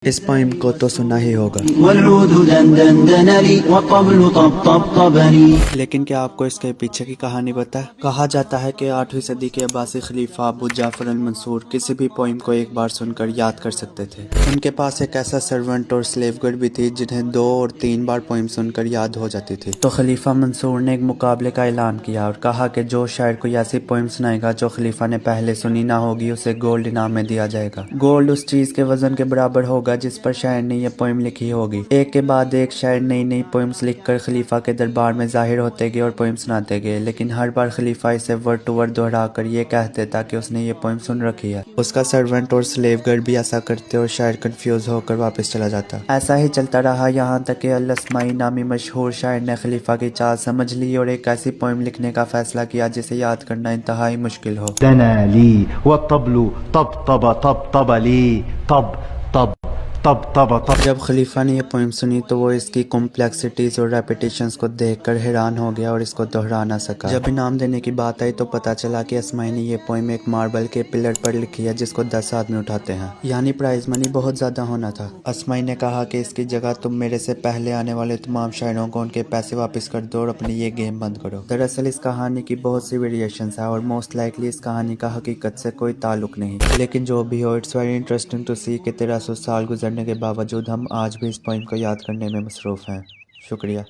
اس poem کو تو سنا ہی ہوگا، لیکن کیا آپ کو اس کے پیچھے کی کہانی پتہ ہے؟ کہا جاتا ہے کہ 8ویں صدی کے عباسی خلیفہ ابو جعفر المنصور کسی بھی پوئم کو ایک بار سن کر یاد کر سکتے تھے۔ ان کے پاس ایک ایسا سرونٹ اور سلیو گرل بھی تھی جنہیں 2 اور 3 بار پوئم سن کر یاد ہو جاتی تھی۔ تو خلیفہ منصور نے ایک مقابلے کا اعلان کیا اور کہا کہ جو شاعر کوئی ایسی پوئم سنائے گا جو خلیفہ نے پہلے سنی نہ ہوگی اسے گولڈ انعام میں دیا جائے گا۔ گولڈ اس چیز کے وزن کے برابر ہوگا جس پر شاعر نے یہ پوئم لکھی ہوگی۔ ایک کے بعد ایک شاعر نئی نئی پوئمز لکھ کر خلیفہ کے دربار میں ظاہر ہوتے گئے اور پوئم سناتے گئے، لیکن ہر بار خلیفہ اسے ورڈ ٹو ورڈ دہرا کر یہ کہہ دیتا کہ اس نے یہ پوئم سن رکھی ہے۔ اس کا سرونٹ اور سلیو گرل بھی ایسا کرتے اور شاعر کنفیوز ہو کر واپس چلا جاتا۔ ایسا ہی چلتا رہا یہاں تک کہ الاسمائی نامی مشہور شاعر نے خلیفہ کی چال سمجھ لی اور ایک ایسی پوئم لکھنے کا فیصلہ کیا جسے یاد کرنا انتہائی مشکل ہو۔ دنا لي والطبل طبطب طبطب لي طب طب طب طب طب۔ جب خلیفہ نے یہ پوئم سنی تو وہ اس کی کمپلیکسٹیز اور ریپیٹیشنز کو دیکھ کر حیران ہو گیا اور اس کو دہرا نہ سکا۔ جب انعام دینے کی بات آئی تو پتا چلا کہ اسمائی نے یہ پوئم ایک ماربل کے پلر پر لکھی ہے جس کو 10 آدمی اٹھاتے ہیں، یعنی پرائز منی بہت زیادہ ہونا تھا۔ اسمائی نے کہا کہ اس کی جگہ تم میرے سے پہلے آنے والے تمام شاعروں کو ان کے پیسے واپس کر دو اور اپنی یہ گیم بند کرو۔ دراصل اس کہانی کی بہت سی ویریشنز ہیں اور موسٹ لائکلی اس کہانی کا حقیقت سے کوئی تعلق نہیں، لیکن جو بھی ہو اٹس ویری انٹرسٹنگ ٹو سی کہ 1300 سال گزرنے کے باوجود ہم آج بھی اس پوئم کو یاد کرنے میں مصروف ہیں۔ شکریہ۔